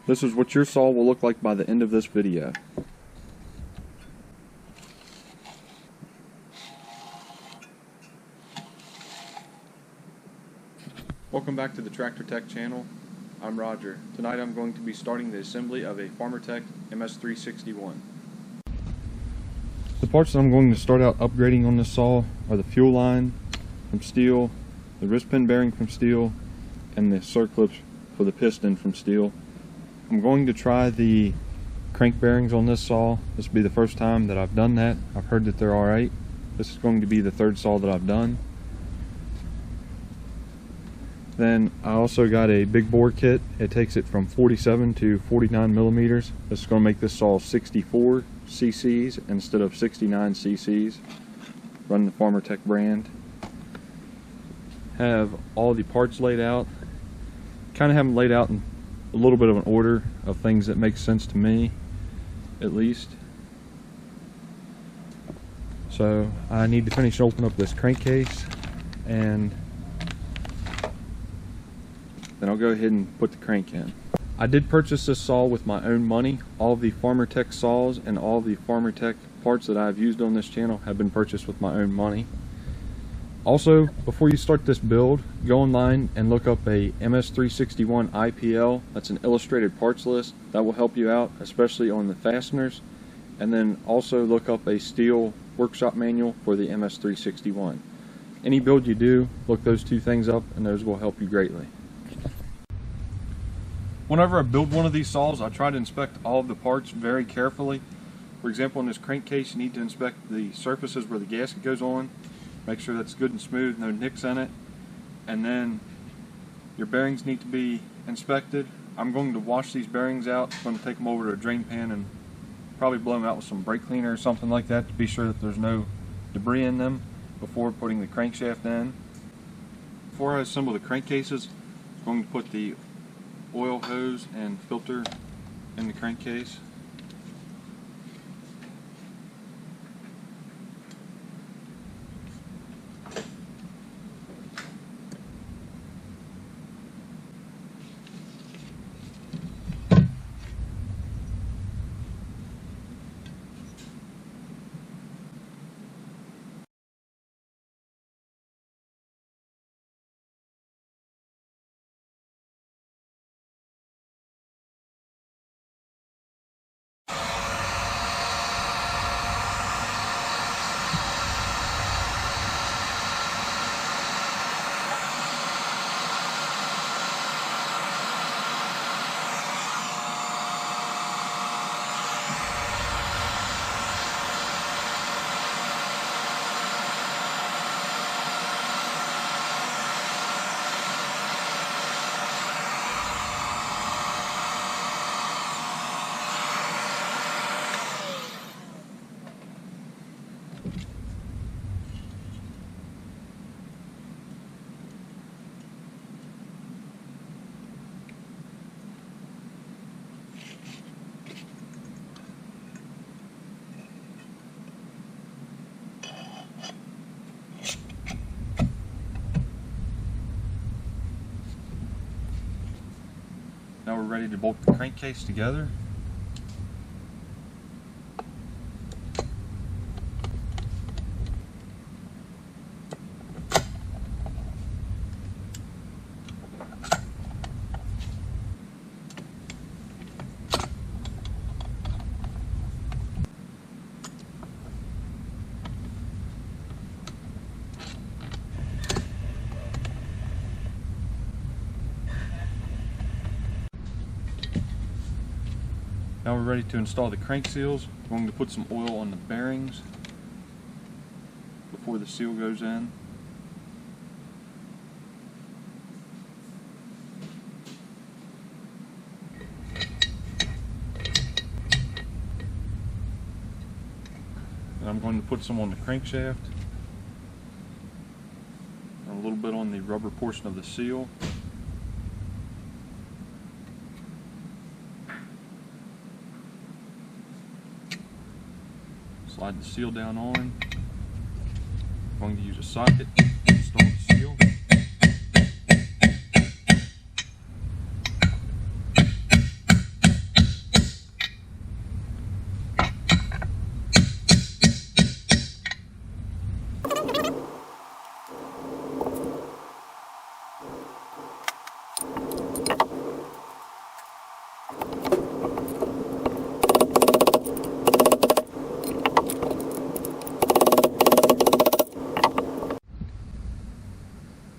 This is what your saw will look like by the end of this video. Welcome back to the Tractor Tech channel. I'm Roger. Tonight I'm going to be starting the assembly of a Farmertec MS361. The parts that I'm going to start out upgrading on this saw are the fuel line from steel, the wrist pin bearing from steel, and the circlips for the piston from steel. I'm going to try the crank bearings on this saw. This will be the first time that I've done that. I've heard that they're alright. This is going to be the third saw that I've done. Then I also got a big bore kit. It takes it from 47 to 49 millimeters. This is going to make this saw 64 cc's instead of 69 cc's. Run the Farmertec brand. Have all the parts laid out. Kind of have them laid out in a little bit of an order of things that make sense to me, at least. So I need to finish open up this crankcase, and then I'll go ahead and put the crank in. I did purchase this saw with my own money. All of the Farmertec saws and all of the Farmertec parts that I've used on this channel have been purchased with my own money. Also, before you start this build, go online and look up a MS361 IPL. That's an illustrated parts list. That will help you out, especially on the fasteners. And then also look up a steel workshop manual for the MS361. Any build you do, look those two things up and those will help you greatly. Whenever I build one of these saws, I try to inspect all of the parts very carefully. For example, in this crankcase, you need to inspect the surfaces where the gasket goes on. Make sure that's good and smooth, no nicks in it. And then your bearings need to be inspected. I'm going to wash these bearings out. I'm going to take them over to a drain pan and probably blow them out with some brake cleaner or something like that to be sure that there's no debris in them before putting the crankshaft in. Before I assemble the crankcases, I'm going to put the oil hose and filter in the crankcase. Now we're ready to bolt the crankcase together. Now we're ready to install the crank seals. We're going to put some oil on the bearings before the seal goes in. And I'm going to put some on the crankshaft and a little bit on the rubber portion of the seal. Slide the seal down on. I'm going to use a socket to install the seal.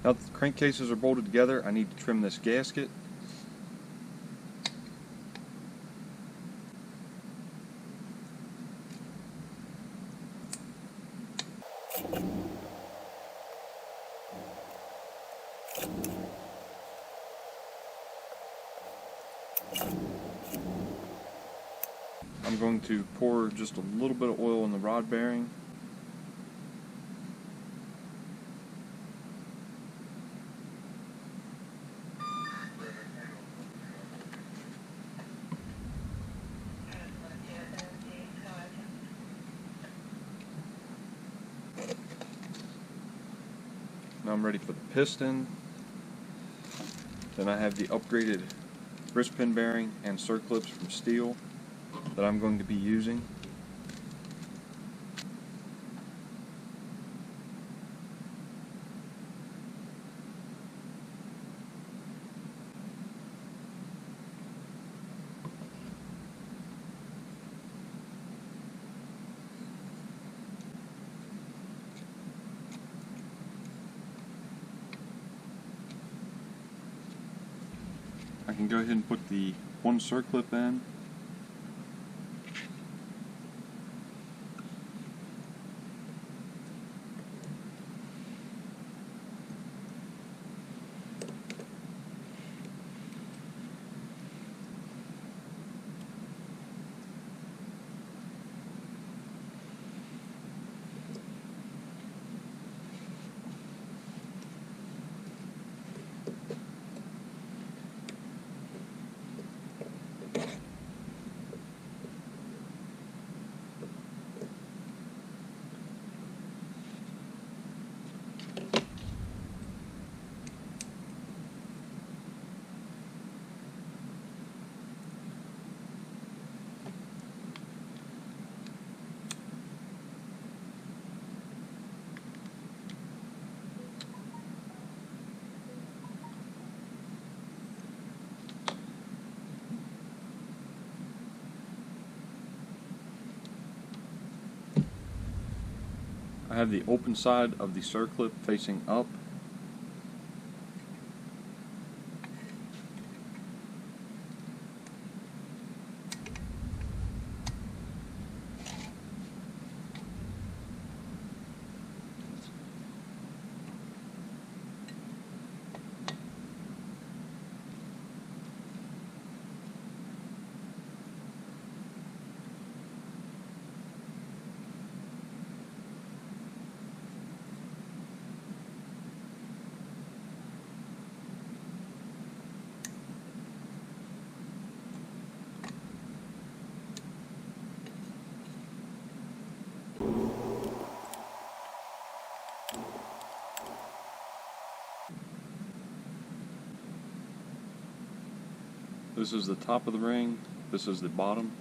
Now that the crankcases are bolted together, I need to trim this gasket. I'm going to pour just a little bit of oil in the rod bearing. Now I'm ready for the piston. Then I have the upgraded wrist pin bearing and circlips from steel that I'm going to be using. I can go ahead and put the one circlip in. I have the open side of the circlip facing up. This is the top of the ring, this is the bottom.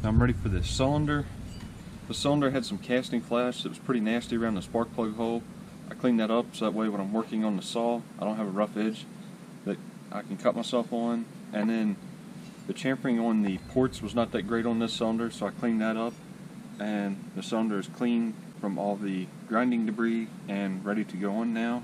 Now I'm ready for this cylinder. The cylinder had some casting flash that was pretty nasty around the spark plug hole. I cleaned that up so that way when I'm working on the saw, I don't have a rough edge that I can cut myself on. And then the chamfering on the ports was not that great on this cylinder, so I cleaned that up. And the cylinder is clean from all the grinding debris and ready to go on now.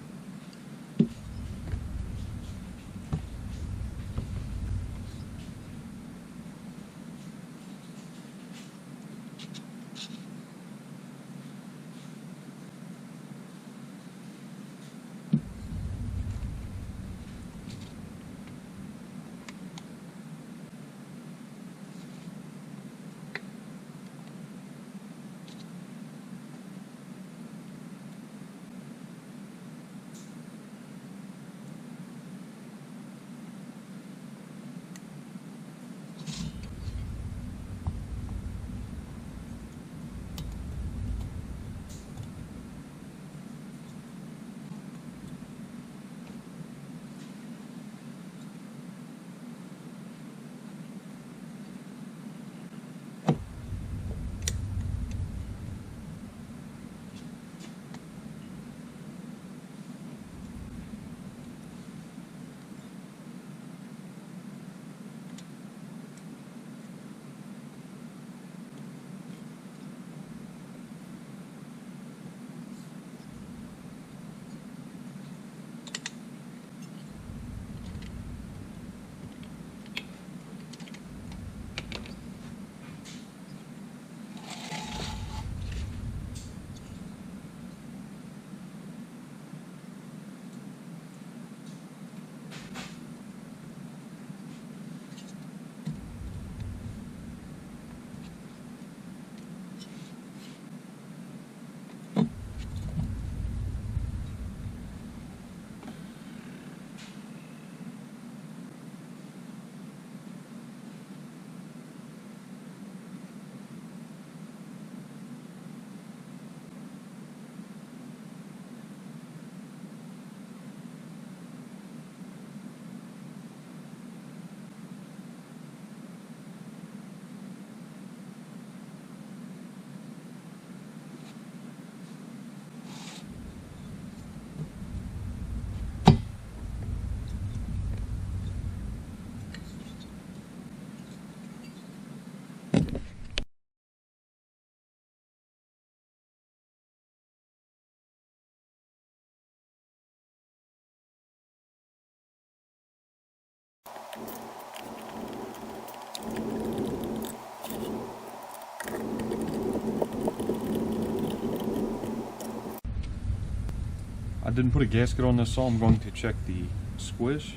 I didn't put a gasket on this saw. I'm going to check the squish.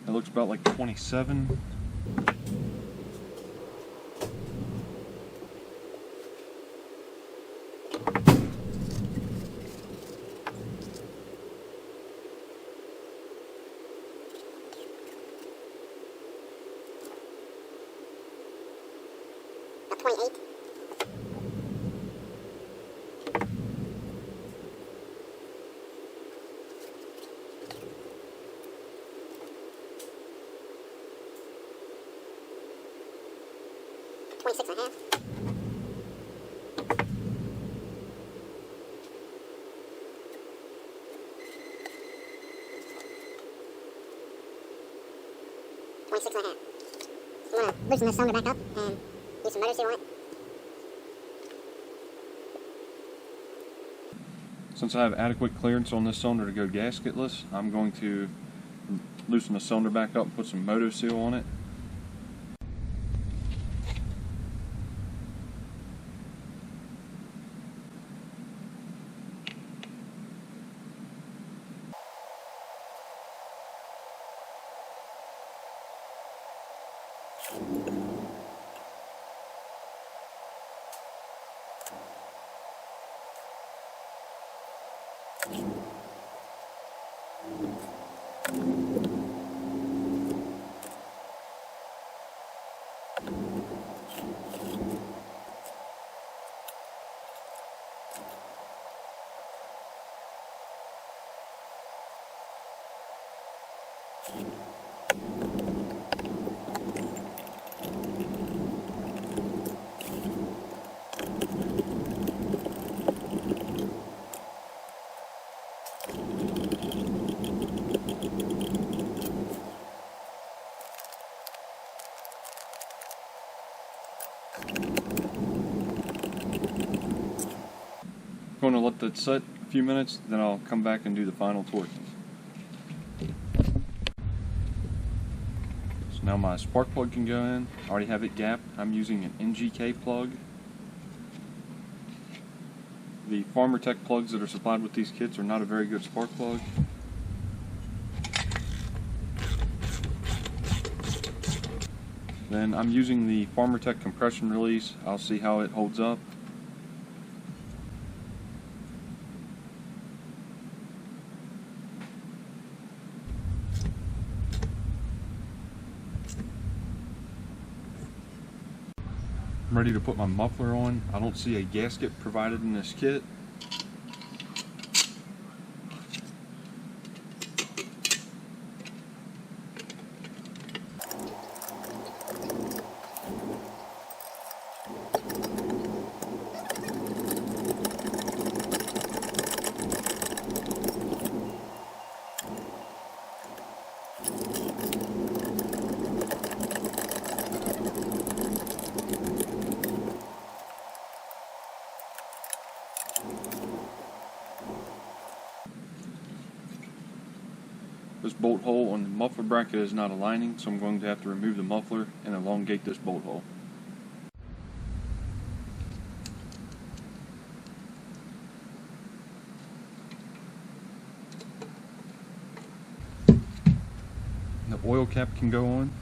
It looks about like 27. About 28. $26.5. $26.5. I'm gonna loosen this cylinder back up and use some motor seal on it. Since I have adequate clearance on this cylinder to go gasketless, I'm going to loosen the cylinder back up and put some motor seal on it. I'm going to let that set a few minutes, then I'll come back and do the final torquing. So now my spark plug can go in. I already have it gapped. I'm using an NGK plug. The Farmertec plugs that are supplied with these kits are not a very good spark plug. Then I'm using the Farmertec compression release. I'll see how it holds up. I'm ready to put my muffler on. I don't see a gasket provided in this kit. This bolt hole on the muffler bracket is not aligning, so I'm going to have to remove the muffler and elongate this bolt hole. The oil cap can go on.